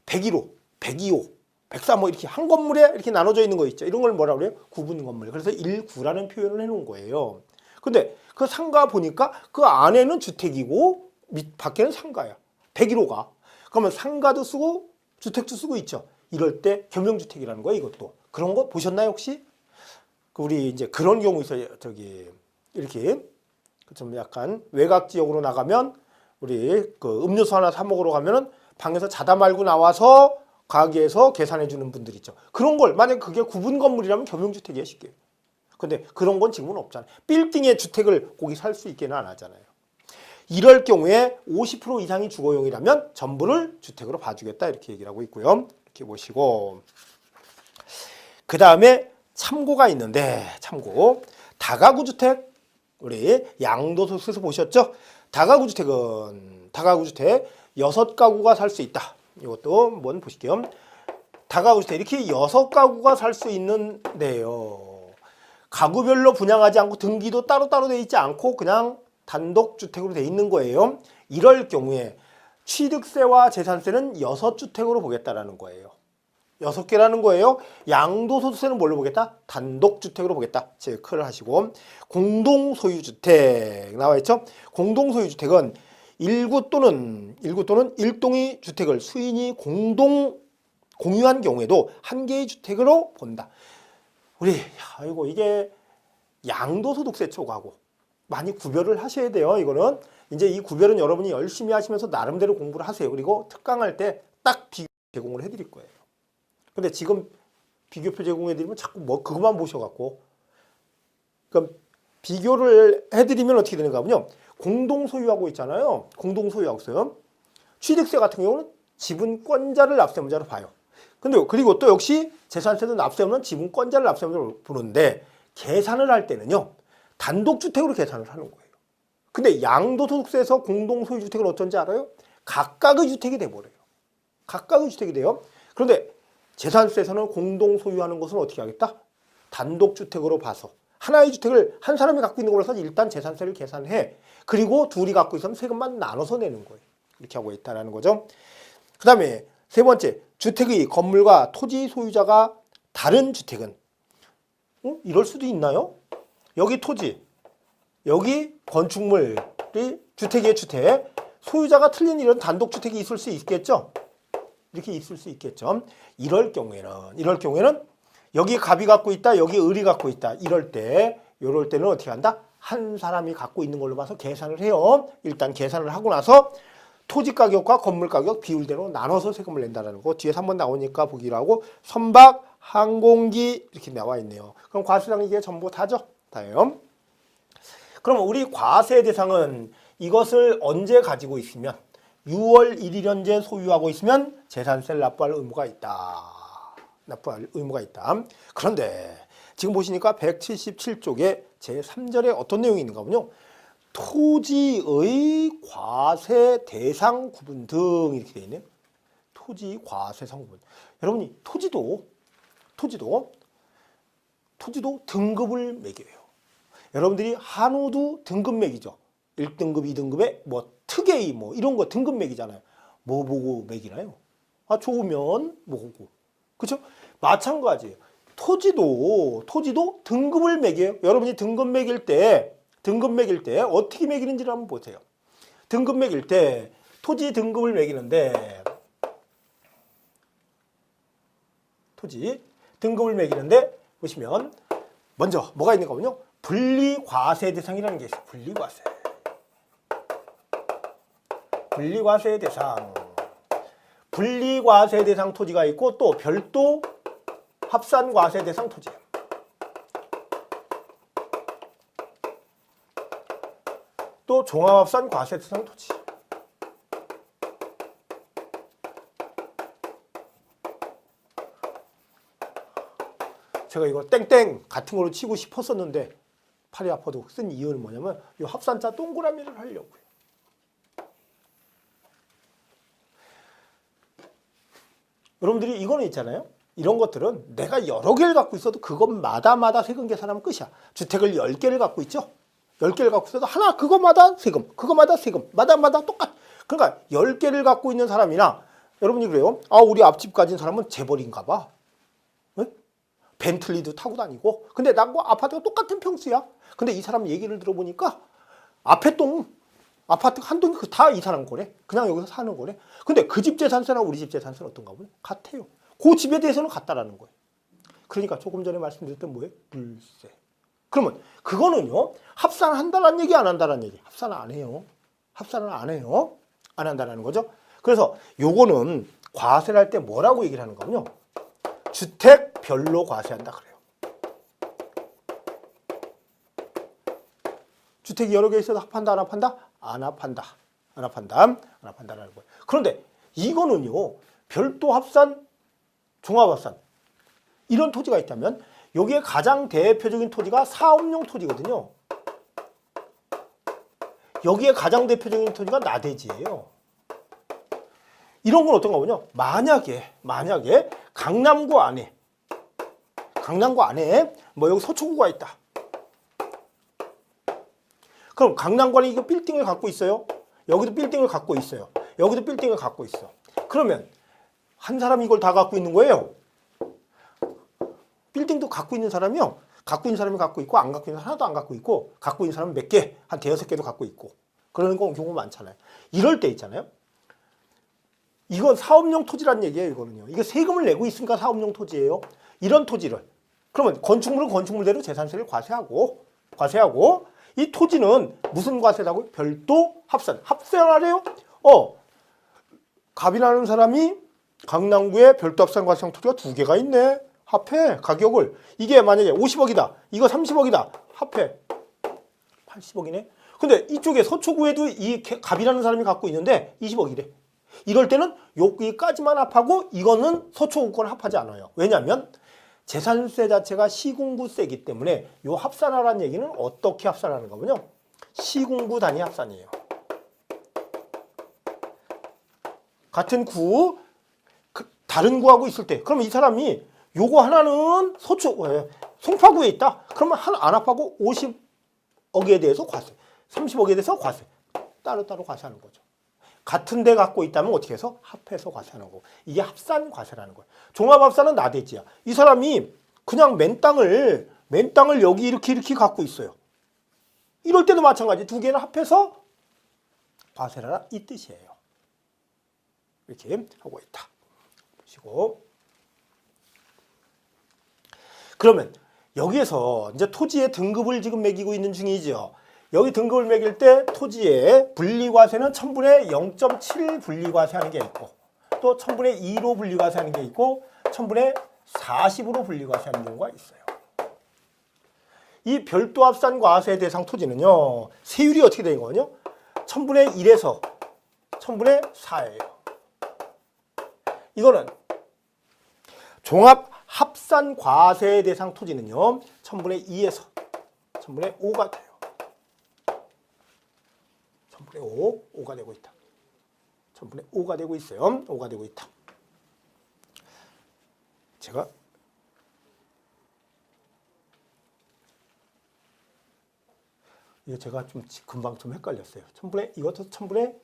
101호, 102호, 103호 이렇게 한 건물에 이렇게 나눠져 있는 거 있죠. 이런 걸 뭐라 그래요? 구분 건물. 그래서 1구라는 표현을 해놓은 거예요. 근데 그 상가 보니까 그 안에는 주택이고 밖에는 상가야. 101호가. 그러면 상가도 쓰고 주택도 쓰고 있죠. 이럴 때 겸용주택이라는 거예요, 이것도. 그런 거 보셨나요, 혹시? 우리 이제 그런 경우 있어요. 이렇게 좀 약간 외곽 지역으로 나가면 우리 음료수 하나 사 먹으러 가면은 방에서 자다 말고 나와서 가게에서 계산해 주는 분들 있죠. 그런 걸 만약 그게 구분 건물이라면 겸용주택이야, 쉽게. 근데 그런 건 지금은 없잖아요. 빌딩에 주택을 거기 살 수 있게는 안 하잖아요. 이럴 경우에 50% 이상이 주거용이라면 전부를 주택으로 봐주겠다 이렇게 얘기를 하고 있고요. 이렇게 보시고 그 다음에 참고가 있는데 참고 다가구 주택 우리 양도소득세에서 보셨죠? 다가구 주택은 다가구 주택 6가구가 살 수 있다. 이것도 한번 보실게요. 다가구 주택 이렇게 6가구가 살 수 있는데요. 가구별로 분양하지 않고 등기도 따로따로 돼 있지 않고 그냥 단독주택으로 돼 있는 거예요. 이럴 경우에 취득세와 재산세는 6주택으로 보겠다라는 거예요. 6개라는 거예요. 양도소득세는 뭘로 보겠다? 단독주택으로 보겠다. 체크를 하시고 공동소유주택 나와 있죠? 공동소유주택은 일구 또는 일동의 주택을 수인이 공유한 경우에도 한 개의 주택으로 본다. 아이고 이게 양도소득세 쪽하고 많이 구별을 하셔야 돼요. 이거는 이제 이 구별은 여러분이 열심히 하시면서 나름대로 공부를 하세요. 그리고 특강할 때 딱 비교 제공을 해드릴 거예요. 근데 지금 비교표 제공해드리면 자꾸 그것만 보셔갖고 그럼 비교를 해드리면 어떻게 되는가 하면요. 공동소유하고 있잖아요. 공동소유하고 있어요. 취득세 같은 경우는 지분권자를 납세문자로 봐요. 근데 그리고 또 역시 재산세도 납세문은 지분권자를 납세문자로 보는데 계산을 할 때는요. 단독주택으로 계산을 하는 거예요. 근데 양도소득세에서 공동소유주택은 어쩐지 알아요? 각각의 주택이 돼버려요. 각각의 주택이 돼요. 그런데 재산세에서는 공동소유하는 것은 어떻게 하겠다? 단독주택으로 봐서 하나의 주택을 한 사람이 갖고 있는 걸로 해서 일단 재산세를 계산해. 그리고 둘이 갖고 있으면 세금만 나눠서 내는 거예요. 이렇게 하고 있다는 거죠. 그 다음에 세 번째, 주택의 건물과 토지 소유자가 다른 주택은 이럴 수도 있나요? 여기 토지, 여기 건축물이 주택이에요, 주택. 소유자가 틀린 이런 단독주택이 있을 수 있겠죠? 이렇게 있을 수 있겠죠. 이럴 경우에는 여기 갑이 갖고 있다, 여기 을이 갖고 있다. 이럴 때는 어떻게 한다? 한 사람이 갖고 있는 걸로 봐서 계산을 해요. 일단 계산을 하고 나서 토지 가격과 건물 가격 비율대로 나눠서 세금을 낸다는 거. 뒤에서 한번 나오니까 보기로 하고 선박, 항공기 이렇게 나와 있네요. 그럼 과세상 이게 전부 다죠? 다예요. 그럼 우리 과세 대상은 이것을 언제 가지고 있으면 6월 1일 현재 소유하고 있으면 재산세를 납부할 의무가 있다. 그런데 지금 보시니까 177쪽에 제3절에 어떤 내용이 있는가 하면요. 토지의 과세 대상 구분 등 이렇게 되어 있네요. 토지 과세상 구분. 여러분이 토지도 등급을 매겨요. 여러분들이 한우도 등급 매기죠. 1등급, 2등급에 특A 이런 거 등급 매기잖아요. 뭐 보고 매기나요? 좋으면 뭐고. 그렇죠? 마찬가지예요. 토지도 등급을 매겨요. 여러분이 등급 매길 때 어떻게 매기는지를 한번 보세요. 등급 매길 때 토지 등급을 매기는데 보시면 먼저 뭐가 있는가 하면요. 분리과세 대상이라는 게 있어요. 분리과세 대상 토지가 있고 또 별도 합산과세 대상 토지. 또 종합합산과세 대상 토지. 제가 이거 땡땡 같은 걸로 치고 싶었었는데 팔이 아파도 쓴 이유는 뭐냐면 이 합산자 동그라미를 하려고요. 여러분들이 이거는 있잖아요. 이런 것들은 내가 여러 개를 갖고 있어도 그것마다 세금 계산하면 끝이야. 주택을 10개를 갖고 있죠. 10개를 갖고 있어도 하나 그것마다 세금, 그것마다 세금, 마다 똑같. 그러니까 10개를 갖고 있는 사람이나 여러분이 그래요. 아, 우리 앞집 가진 사람은 재벌인가 봐. 네? 벤틀리도 타고 다니고. 근데 나하고 아파트가 똑같은 평수야. 근데 이 사람 얘기를 들어보니까 앞에 동 아파트 한 동이 다 이 사람 거래. 그냥 여기서 사는 거래. 근데 그 집 재산세나 우리 집 재산세는 어떤가 보네. 같아요. 그 집에 대해서는 같다라는 거예요. 그러니까 조금 전에 말씀드렸던 뭐예요? 물세. 그러면 그거는요. 합산한다라는 얘기 안 한다라는 얘기. 합산을 안 해요. 합산을 안 해요. 안 한다라는 거죠. 그래서 요거는 과세를 할 때 뭐라고 얘기를 하는 거냐면 주택별로 과세한다 그래요. 주택이 여러 개 있어도 합한다 안 합한다? 안 합한다. 안 합한다. 안 합한다라는 거예요. 그런데 이거는요. 별도 합산, 종합합산 이런 토지가 있다면 여기에 가장 대표적인 토지가 사업용 토지거든요. 여기에 가장 대표적인 토지가 나대지예요. 이런 건 어떤가 보냐? 만약에 강남구 안에 뭐 여기 서초구가 있다. 그럼 강남구 안에 이거 빌딩을 갖고 있어요. 여기도 빌딩을 갖고 있어요. 여기도 빌딩을 갖고 있어. 그러면 한 사람이 이걸 다 갖고 있는 거예요. 빌딩도 갖고 있는 사람이요. 갖고 있는 사람이 갖고 있고 안 갖고 있는 사람 하나도 안 갖고 있고 갖고 있는 사람은 몇 개, 한 대여섯 개도 갖고 있고 그러는 경우 많잖아요. 이럴 때 있잖아요. 이건 사업용 토지란 얘기예요. 이거는요. 이게 세금을 내고 있으니까 사업용 토지예요. 이런 토지를 그러면 건축물은 건축물대로 재산세를 과세하고 이 토지는 무슨 과세라고요? 별도 합산하래요. 갑이 나는 사람이 강남구에 별도 합산 과세형 토지가 2개가 있네. 합해 가격을 이게 만약에 50억이다. 이거 30억이다. 합해 80억이네. 근데 이쪽에 서초구에도 이 갑이라는 사람이 갖고 있는데 20억이래. 이럴 때는 여기까지만 합하고 이거는 서초구 건 합하지 않아요. 왜냐하면 재산세 자체가 시공부세이기 때문에 이 합산하라는 얘기는 어떻게 합산하는 거군요. 시공부 단위 합산이에요. 같은 구 다른 구하고 있을 때 그러면 이 사람이 요거 하나는 송파구에 있다. 그러면 안 합하고 50억에 대해서 과세, 30억에 대해서 과세 따로따로 과세하는 거죠. 같은 데 갖고 있다면 어떻게 해서 합해서 과세하는 거고 이게 합산 과세라는 거예요. 종합합산은 나대지야. 이 사람이 그냥 맨 땅을 여기 이렇게 갖고 있어요. 이럴 때도 마찬가지 2개를 합해서 과세를 하라 이 뜻이에요. 이렇게 하고 있다. 보시고 그러면 여기에서 이제 토지의 등급을 지금 매기고 있는 중이죠. 여기 등급을 매길 때 토지의 분리과세는 1000분의 0.7 분리과세하는 게 있고 또 1000분의 2로 분리과세하는 게 있고 1000분의 40으로 분리과세하는 경우가 있어요. 이 별도 합산 과세 대상 토지는요. 세율이 어떻게 되는 거냐? 1000분의 1에서 1000분의 4예요. 이거는 종합 합산 과세 대상 토지는요. 1000분의 2에서 1000분의 5가 돼요. 1000분의 5가 되고 있다. 1000분의 5가 되고 있어요. 5가 되고 있다. 제가 좀 금방 좀 헷갈렸어요. 이것도 1000분의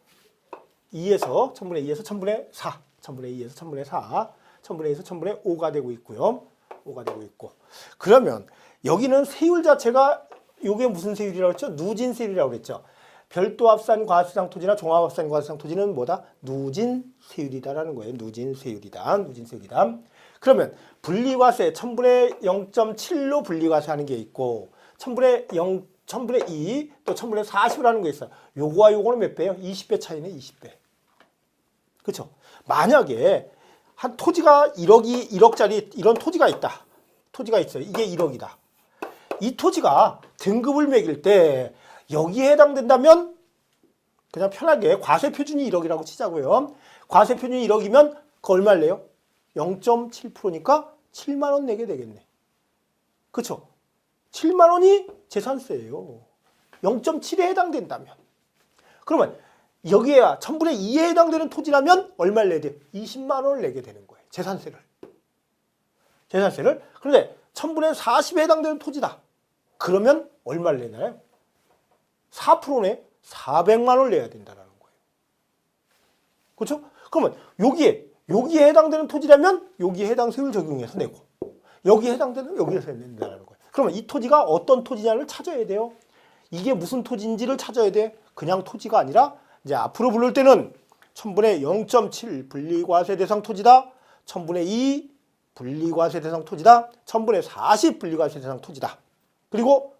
2에서 1000분의 4, 1000분의 2에서 1000분의 4, 1000분의 2에서 1000분의 5가 되고 있고요. 5가 되고 있고. 그러면 여기는 세율 자체가 이게 무슨 세율이라고 했죠? 누진 세율이라고 그랬죠. 별도 합산 과세상 토지나 종합 합산 과세상 토지는 뭐다? 누진 세율이다라는 거예요. 누진 세율이다. 그러면 분리과세 1000분의 0.7로 분리과세하는 게 있고 1000분의 2, 또 1000분의 40이라는 게 있어요. 요거와 요거는 몇 배예요? 20배 차이네, 20배. 그렇죠? 만약에 한 토지가 1억짜리 이런 토지가 있다. 토지가 있어요. 이게 1억이다. 이 토지가 등급을 매길 때 여기에 해당된다면 그냥 편하게 과세 표준이 1억이라고 치자고요. 과세 표준이 1억이면 그 얼마를 내요? 0.7%니까 7만 원 내게 되겠네. 그쵸? 7만 원이 재산세예요. 0.7에 해당된다면. 그러면 여기에 1000분의 2에 해당되는 토지라면 얼마를 내야 돼요? 20만 원을 내게 되는 거예요. 재산세를. 그런데 1000분의 40에 해당되는 토지다. 그러면 얼마를 내나요? 4%네. 400만 원을 내야 된다는 거예요. 그렇죠? 그러면 여기에 해당되는 토지라면 여기에 해당세율 적용해서 내고 여기에 해당되는 여기에서 낸다는 거예요. 그러면 이 토지가 어떤 토지냐를 찾아야 돼요. 이게 무슨 토지인지를 찾아야 돼. 그냥 토지가 아니라 이제 앞으로 부를 때는 1000분의 0.7 분리과세 대상 토지다. 1000분의 2 분리과세 대상 토지다. 1000분의 40 분리과세 대상 토지다. 그리고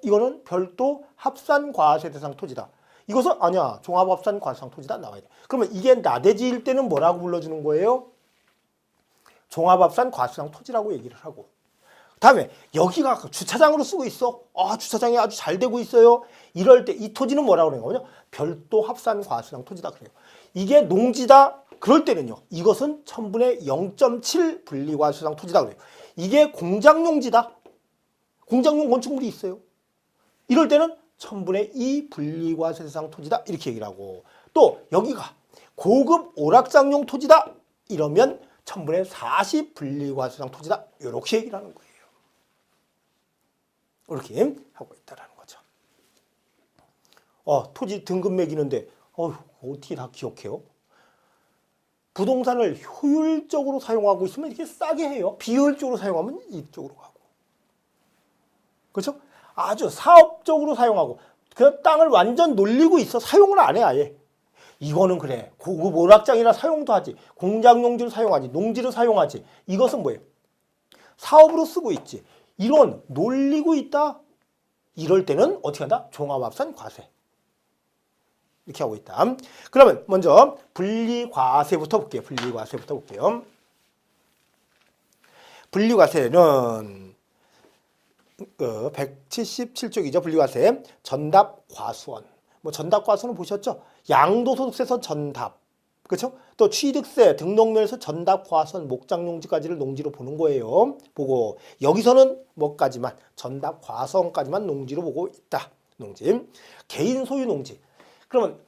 이거는 별도 합산과세 대상 토지다. 이것은 아니야. 종합합산과세 대상 토지다 나와야 돼. 그러면 이게 나대지일 때는 뭐라고 불러주는 거예요? 종합합산과세 대상 토지라고 얘기를 하고. 다음에 여기가 주차장으로 쓰고 있어. 주차장이 아주 잘 되고 있어요. 이럴 때 이 토지는 뭐라고 그러는 거냐? 별도 합산과세 대상 토지다 그래요. 이게 농지다. 그럴 때는요. 이것은 1000분의 0.7 분리과세 대상 토지다 그래요. 이게 공장용지다. 공장용 건축물이 있어요. 이럴 때는 1000분의 2 분리과세 대상 토지다. 이렇게 얘기를 하고. 또 여기가 고급 오락장용 토지다. 이러면 1000분의 40 분리과세 대상 토지다. 이렇게 얘기를 하는 거예요. 이렇게 하고 있다는 거죠. 토지 등급 매기는데 어떻게 다 기억해요? 부동산을 효율적으로 사용하고 있으면 이렇게 싸게 해요. 비효율적으로 사용하면 이쪽으로 가고. 그렇죠? 아주 사업적으로 사용하고 그냥 땅을 완전 놀리고 있어. 사용을 안 해 아예. 이거는 그래. 고급 오락장이라 사용도 하지. 공장용지를 사용하지. 농지를 사용하지. 이것은 뭐예요? 사업으로 쓰고 있지. 이런 놀리고 있다. 이럴 때는 어떻게 한다? 종합합산과세. 이렇게 하고 있다. 그러면 먼저 분리과세부터 볼게요. 분리과세는 177쪽이죠. 분리과세. 전답과수원. 전답과수는 보셨죠? 양도소득세에서 전답. 그렇죠? 또 취득세, 등록면에서 전답과수원, 목장용지까지를 농지로 보는 거예요. 보고 여기서는 뭐까지만 전답과수원까지만 농지로 보고 있다. 농지. 개인 소유 농지. 그러면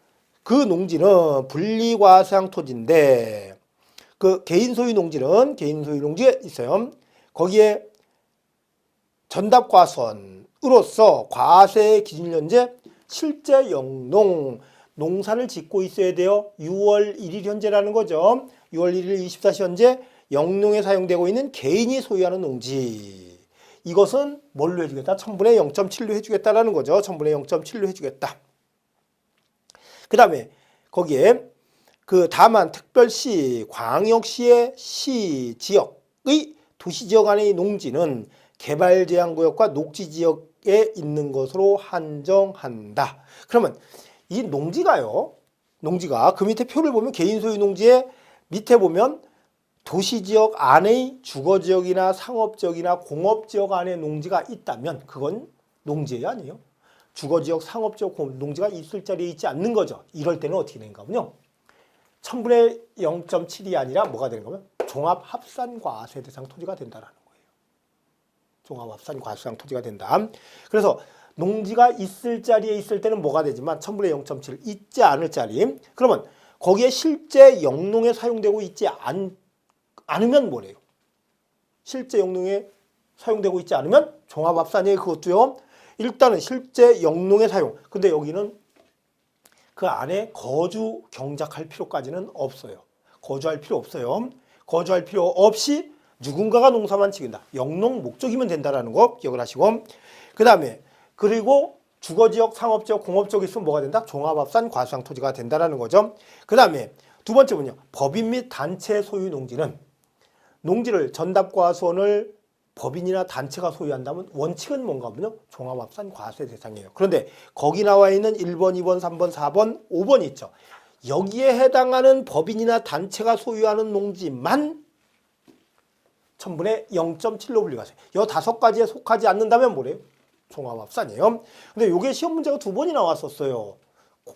그 농지는 분리과세형 토지인데 그 개인 소유 농지에 있어요. 거기에 전답과수원으로서 과세 기준 현재 실제 영농 농사를 짓고 있어야 돼요. 6월 1일 현재라는 거죠. 6월 1일 24시 현재 영농에 사용되고 있는 개인이 소유하는 농지. 이것은 뭘로 해주겠다? 1000분의 0.7로 해주겠다라는 거죠. 1000분의 0.7로 해주겠다. 그 다음에 거기에 그 다만 특별시, 광역시의 시 지역의 도시지역 안의 농지는 개발제한구역과 녹지지역에 있는 것으로 한정한다. 그러면 이 농지가 그 밑에 표를 보면 개인 소유 농지에 밑에 보면 도시지역 안의 주거지역이나 상업지역이나 공업지역 안에 농지가 있다면 그건 농지예요, 아니에요? 주거지역, 상업지역, 농지가 있을 자리에 있지 않는 거죠. 이럴 때는 어떻게 되는가 하면요. 1000분의 0.7이 아니라 뭐가 되는가 하면 종합합산과세 대상 토지가 된다라는 거예요. 종합합산과세 대상 토지가 된다. 그래서 농지가 있을 자리에 있을 때는 뭐가 되지만 1000분의 0.7 있지 않을 자리. 그러면 거기에 실제 영농에 사용되고 있지 않으면 뭐래요? 실제 영농에 사용되고 있지 않으면 종합합산이에요. 그것도요. 일단은 실제 영농에 사용. 근데 여기는 그 안에 거주 경작할 필요까지는 없어요. 거주할 필요 없어요. 거주할 필요 없이 누군가가 농사만 지긴다. 영농 목적이면 된다라는 거 기억을 하시고. 그 다음에 그리고 주거지역, 상업지역, 공업지역 있으면 뭐가 된다? 종합합산 과수상 토지가 된다라는 거죠. 그 다음에 두 번째는요. 법인 및 단체 소유 농지는 농지를 전답과수원을 법인이나 단체가 소유한다면 원칙은 뭔가 하면요. 종합합산 과세 대상이에요. 그런데 거기 나와 있는 1번, 2번, 3번, 4번, 5번 있죠. 여기에 해당하는 법인이나 단체가 소유하는 농지만 1000분의 0.7로 분리가세요. 이 5가지에 속하지 않는다면 뭐래요? 종합합산이에요. 근데 이게 시험 문제가 2번이 나왔었어요.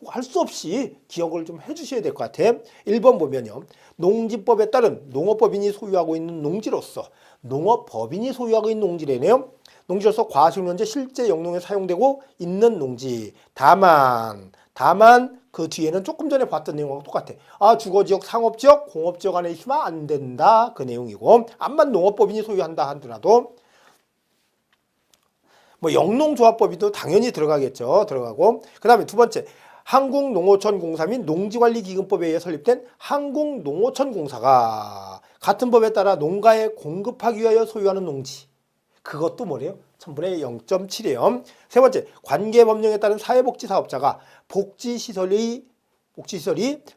할 수 없이 기억을 좀 해주셔야 될 것 같아. 1번 보면요. 농지법에 따른 농업법인이 소유하고 있는 농지로서 농업법인이 소유하고 있는 농지래네요. 농지로서 과수용 현재 실제 영농에 사용되고 있는 농지. 다만 그 뒤에는 조금 전에 봤던 내용하고 똑같아. 주거지역, 상업지역, 공업지역 안에 있으면 안 된다. 그 내용이고, 암만 농업법인이 소유한다 하더라도 뭐 영농조합법인도 당연히 들어가겠죠. 들어가고. 그 다음에 두 번째, 한국농어촌공사 및 농지관리기금법에 의해 설립된 한국농어촌공사가 같은 법에 따라 농가에 공급하기 위하여 소유하는 농지. 그것도 뭐래요? 1000분의 0.7이에요. 세 번째, 관계법령에 따른 사회복지사업자가 복지시설이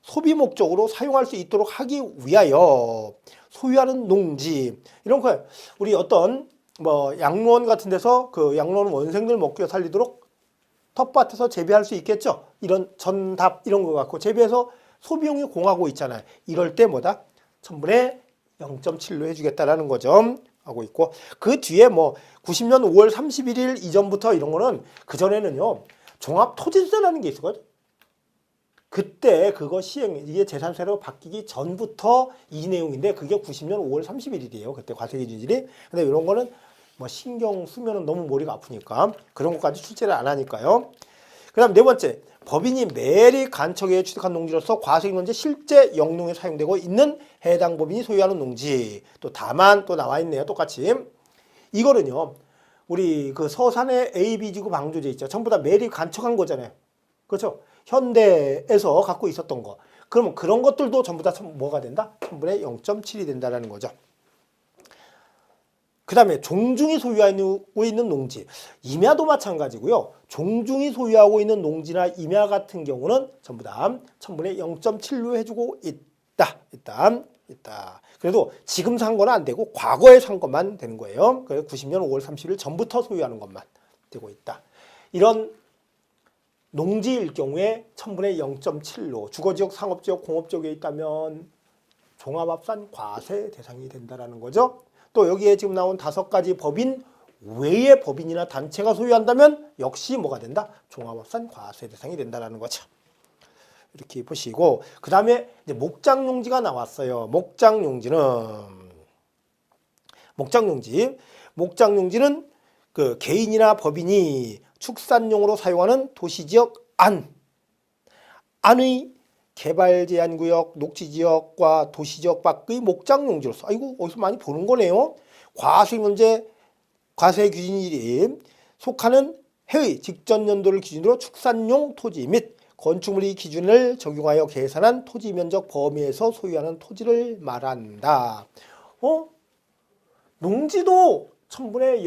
소비 목적으로 사용할 수 있도록 하기 위하여 소유하는 농지. 이런 거 우리 어떤 뭐 양로원 같은 데서 그 양로원 원생들 먹고 살리도록 텃밭에서 재배할 수 있겠죠. 이런 전답 이런 거 갖고 재배해서 소비용이 공하고 있잖아요. 이럴 때 뭐다? 1000분의 0.7로 해주겠다라는 거죠. 하고 있고, 그 뒤에 뭐 90년 5월 31일 이전부터 이런 거는, 그전에는요 종합토지세라는 게 있었거든. 그때 그거 이게 재산세로 바뀌기 전부터 이 내용인데, 그게 90년 5월 31일이에요 그때 과세기준일이. 근데 이런 거는 뭐 신경 쓰면은 너무 머리가 아프니까 그런 것까지 출제를 안 하니까요. 그 다음 네 번째, 법인이 매리 간척에 취득한 농지로서 과세익 논제 실제 영농에 사용되고 있는 해당 법인이 소유하는 농지. 또 다만 또 나와 있네요. 똑같이. 이거는요, 우리 그 서산의 AB지구 방조제 있죠. 전부 다 매리 간척한 거잖아요. 그렇죠? 현대에서 갖고 있었던 거. 그러면 그런 것들도 전부 다 뭐가 된다? 1000분의 0.7이 된다라는 거죠. 그 다음에 종중이 소유하고 있는 농지. 임야도 마찬가지고요. 종중이 소유하고 있는 농지나 임야 같은 경우는 전부 다 1000분의 0.7로 해주고 있다. 그래도 지금 산 거는 안 되고 과거에 산 것만 되는 거예요. 그래서 90년 5월 30일 전부터 소유하는 것만 되고 있다. 이런 농지일 경우에 1000분의 0.7로 주거지역, 상업지역, 공업지역에 있다면 종합합산 과세 대상이 된다라는 거죠. 또 여기에 지금 나온 5가지 법인 외의 법인이나 단체가 소유한다면 역시 뭐가 된다? 종합합산 과세 대상이 된다라는 거죠. 이렇게 보시고, 그 다음에 이제 목장용지가 나왔어요. 목장용지는 그 개인이나 법인이 축산용으로 사용하는 도시지역 안의 개발제한구역, 녹지지역과 도시지역 밖의 목장용지로서, 아이고 어디서 많이 보는 거네요. 과세문제, 과세규진일이 속하는 해의 직전 연도를 기준으로 축산용 토지 및 건축물의 기준을 적용하여 계산한 토지 면적 범위에서 소유하는 토지를 말한다. 농지도 1000분의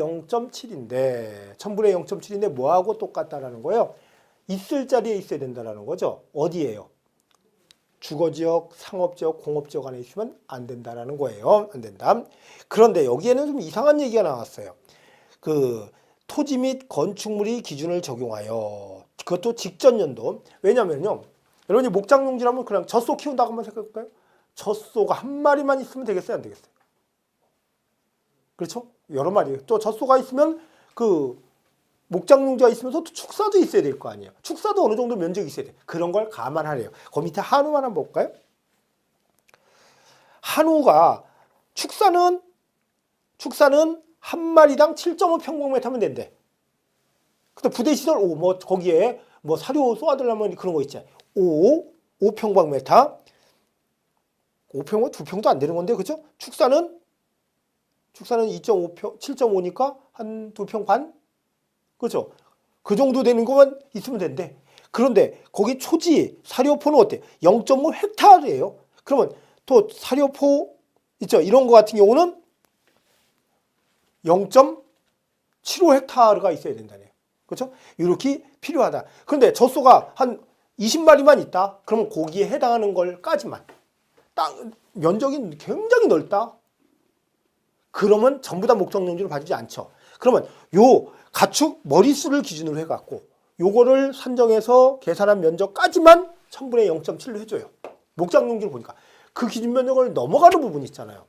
0.7인데 뭐하고 똑같다라는 거예요? 있을 자리에 있어야 된다라는 거죠. 어디예요? 주거지역, 상업지역, 공업지역 안에 있으면 안 된다라는 거예요. 안 된다. 그런데 여기에는 좀 이상한 얘기가 나왔어요. 그 토지 및 건축물의 기준을 적용하여, 그것도 직전 연도. 왜냐면요, 여러분이 목장용지라면 그냥 젖소 키운다고 한번 생각해볼까요? 젖소가 한 마리만 있으면 되겠어요, 안 되겠어요? 그렇죠? 여러 마리. 또 젖소가 있으면 그 목장용지가 있으면서 또 축사도 있어야 될 거 아니에요. 축사도 어느 정도 면적이 있어야 돼. 그런 걸 감안하래요. 그 밑에 한우만 한번 볼까요? 한우가 축사는 한 마리당 7.5평방미터면 된대. 근데 부대시설 뭐 거기에 뭐 사료 쏘아들려면 그런 거 있잖아요. 5평방미터. 5평은 2평도 안 되는 건데, 그죠? 축사는 2.5평, 7.5니까 한 2평 반? 그렇죠? 그 정도 되는 것만 있으면 된대. 그런데 거기 초지, 사료포는 어때? 0.5 헥타르예요. 그러면 또 사료포 있죠? 이런 거 같은 경우는 0.75 헥타르가 있어야 된다네요. 그렇죠? 이렇게 필요하다. 그런데 젖소가 한 20마리만 있다. 그러면 거기에 해당하는 걸까지만. 땅 면적이 굉장히 넓다. 그러면 전부 다 목장용지로 봐주지 않죠. 그러면 요 가축 머릿수를 기준으로 해갖고 요거를 산정해서 계산한 면적까지만 1000분의 0.7로 해줘요. 목장용지로 보니까 그 기준 면적을 넘어가는 부분이 있잖아요.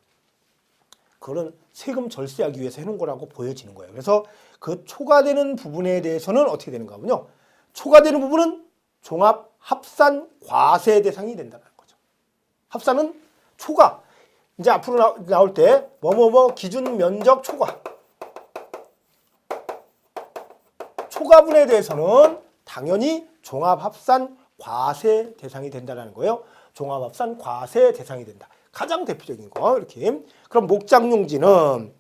그거는 세금 절세하기 위해서 해놓은 거라고 보여지는 거예요. 그래서 그 초과되는 부분에 대해서는 어떻게 되는가 하면요, 초과되는 부분은 종합 합산 과세 대상이 된다는 거죠. 합산은 초과. 이제 앞으로 나올 때 뭐뭐뭐 기준 면적 초과. 초과분에 대해서는 당연히 종합합산 과세 대상이 된다는 거예요. 종합합산 과세 대상이 된다. 가장 대표적인 거 이렇게. 그럼 목장용지는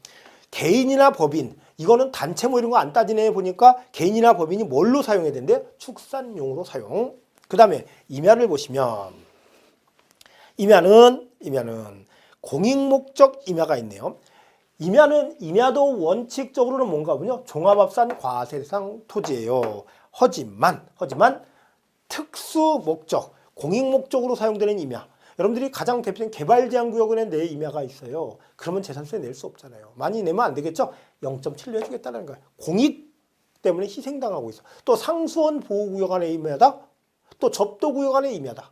개인이나 법인, 이거는 단체 뭐 이런 거 안 따지네 보니까 개인이나 법인이 뭘로 사용해야 되는데 축산용으로 사용. 그 다음에 임야를 보시면 임야는 공익목적 임야가 있네요. 임야도 원칙적으로는 뭔가 보면 종합합산 과세대상 토지예요. 하지만 특수 목적, 공익목적으로 사용되는 임야. 여러분들이 가장 대표적인 개발제한구역에 내 임야가 있어요. 그러면 재산세 낼 수 없잖아요. 많이 내면 안 되겠죠? 0.7로 해주겠다는 거예요. 공익 때문에 희생당하고 있어. 또 상수원 보호구역 안에 임야다. 또 접도구역 안에 임야다.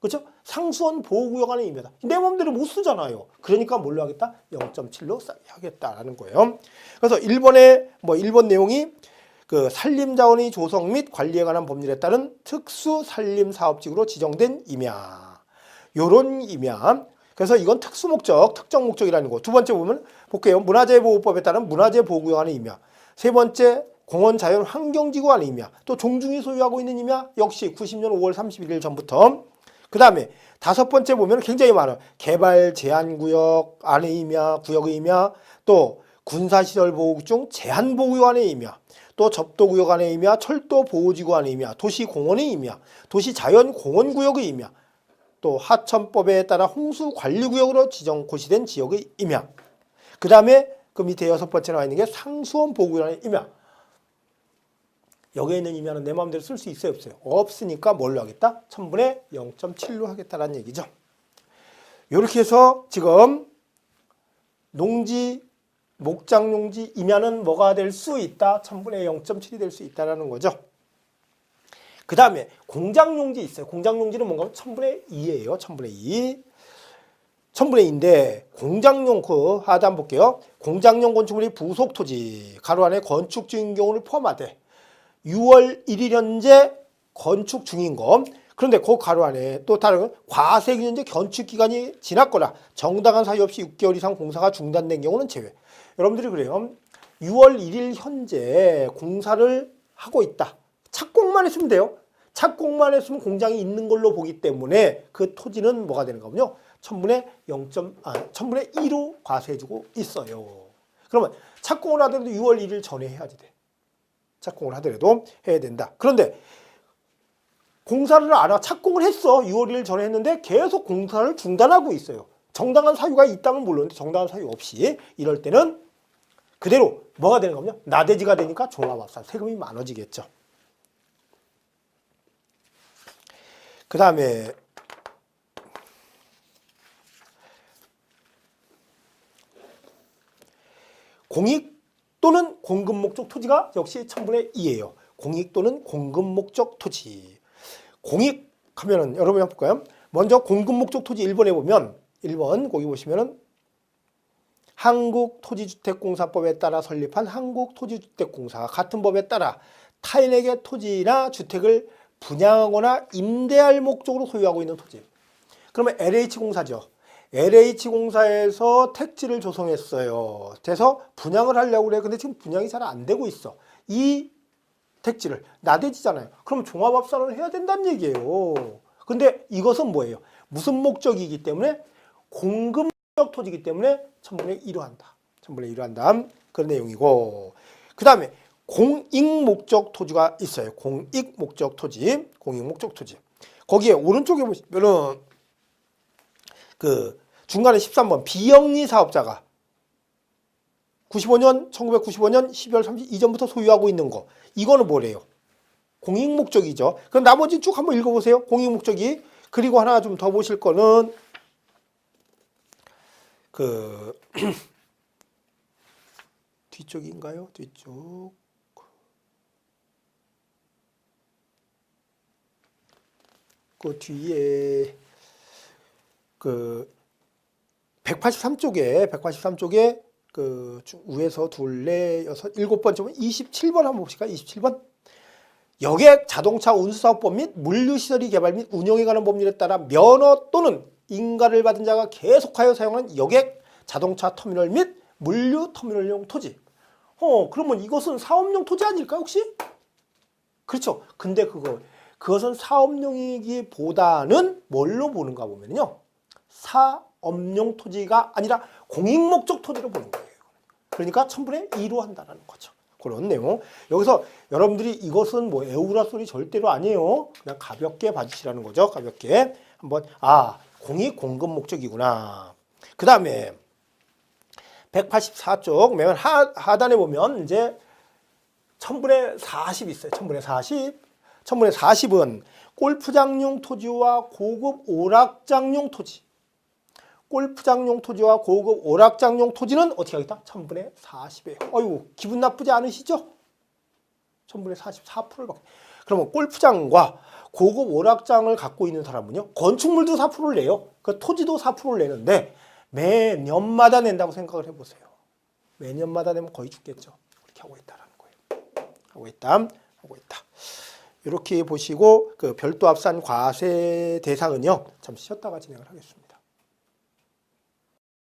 그렇죠? 상수원 보호구역 안에 임야다. 내 맘대로 못 쓰잖아요. 그러니까 뭘로 하겠다? 0.7로 하겠다라는 거예요. 그래서 1번 내용이 그 산림자원의 조성 및 관리에 관한 법률에 따른 특수 산림사업지구로 지정된 임야. 요런 임야. 그래서 이건 특수 목적, 특정 목적이라는 거. 두 번째 보면 볼게요. 문화재보호법에 따른 문화재보호구역 안에 임야. 세 번째 공원 자연 환경지구 안에 임야. 또 종중이 소유하고 있는 임야 역시 90년 5월 31일 전부터. 그 다음에 다섯 번째 보면 굉장히 많아요. 개발 제한구역 안에 임야, 구역의 임야, 또 군사시설 보호구 중 제한보호구역 안에 임야, 또 접도구역 안에 임야, 철도보호지구 안에 임야, 도시공원의 임야, 도시자연공원구역의 임야, 또 하천법에 따라 홍수관리구역으로 고시된 지역의 임야. 그 다음에 그 밑에 여섯 번째 나와 있는 게 상수원 보호구역 안에 임야. 여기에 있는 임야는 내 마음대로 쓸 수 있어요, 없어요? 없으니까 뭘로 하겠다? 1000분의 0.7로 하겠다라는 얘기죠. 이렇게 해서 지금 농지, 목장용지, 임야는 뭐가 될 수 있다? 1000분의 0.7이 될 수 있다는 거죠. 그 다음에 공장용지 있어요. 공장용지는 뭔가 1000분의 2예요. 1000분의 2. 1000분의 2인데 공장용 그 하단 볼게요. 공장용 건축물이 부속토지, 가로 안에 건축 중인 경우를 포함하되 6월 1일 현재 건축 중인 것. 그런데 그 가로 안에 또 다른 과세기준제 건축 기간이 지났거나 정당한 사유 없이 6개월 이상 공사가 중단된 경우는 제외. 여러분들이 그래요. 6월 1일 현재 공사를 하고 있다. 착공만 했으면 돼요. 착공만 했으면 공장이 있는 걸로 보기 때문에 그 토지는 뭐가 되는가군요. 1000분의 1로 과세해주고 있어요. 그러면 착공을 하더라도 6월 1일 전에 해야지 돼. 착공을 하더라도 해야 된다. 그런데 공사를 안 하고 착공을 했어. 6월 1일 전에 했는데 계속 공사를 중단하고 있어요. 정당한 사유가 있다면 몰랐는데 정당한 사유 없이 이럴 때는 그대로 뭐가 되는 거냐? 나대지가 되니까 종합합산 세금이 많아지겠죠. 그 다음에 공익 또는 공급 목적 토지가 역시 1000분의 2예요. 공익 또는 공급 목적 토지. 공익 하면은 여러분 한번 볼까요? 먼저 공급 목적 토지 1번에 보면 1번 거기 보시면은 한국토지주택공사법에 따라 설립한 한국토지주택공사가 같은 법에 따라 타인에게 토지나 주택을 분양하거나 임대할 목적으로 소유하고 있는 토지. 그러면 LH공사죠. LH공사에서 택지를 조성했어요. 그래서 분양을 하려고 그래. 근데 지금 분양이 잘 안 되고 있어. 이 택지를 나대지잖아요. 그럼 종합합산을 해야 된다는 얘기예요. 근데 이것은 뭐예요? 무슨 목적이기 때문에? 공급적 토지이기 때문에 1000분의 1로 한다. 1000분의 1로 한다. 그런 내용이고. 그 다음에 공익목적 토지가 있어요. 공익목적 토지. 공익목적 토지. 거기에 오른쪽에 보시면은 그 중간에 13번 비영리 사업자가 1995년 12월 30일 이전부터 소유하고 있는 거. 이거는 뭐래요? 공익목적이죠. 그럼 나머지 쭉 한번 읽어보세요. 공익목적이. 그리고 하나 좀 더 보실 거는 그 뒤쪽인가요? 뒤쪽. 그 뒤에 그 183쪽에 그 위에서 둘, 넷, 여섯, 일곱 번째면 27번 한번 봅시다. 27번. 여객 자동차 운수사업법 및 물류시설이 개발 및 운영에 관한 법률에 따라 면허 또는 인가를 받은 자가 계속하여 사용하는 여객 자동차 터미널 및 물류 터미널용 토지. 그러면 이것은 사업용 토지 아닐까 혹시? 그렇죠. 근데 그것은 사업용이기보다는 뭘로 보는가 보면요. 사업용 토지가 아니라 공익목적 토지로 보는 거예요. 그러니까 1000분의 2로 한다는 거죠. 그런 내용. 여기서 여러분들이 이것은 뭐 에우라 소리 절대로 아니에요. 그냥 가볍게 봐주시라는 거죠. 가볍게. 한번, 공익 공급 목적이구나. 그 다음에 184쪽 맨 하단에 보면 이제 1000분의 40 있어요. 1000분의 40. 1000분의 40은 골프장용 토지와 고급 오락장용 토지. 골프장용 토지와 고급 오락장용 토지는 어떻게 하겠다? 1000분의 40이에요. 어이구, 기분 나쁘지 않으시죠? 1000분의 44%를 받게. 그러면 골프장과 고급 오락장을 갖고 있는 사람은요, 건축물도 4%를 내요. 그 토지도 4%를 내는데 매년마다 낸다고 생각을 해보세요. 매년마다 내면 거의 죽겠죠. 그렇게 하고 있다라는 거예요. 하고 있다. 이렇게 보시고 그 별도 합산 과세 대상은요, 잠시 쉬었다가 진행을 하겠습니다.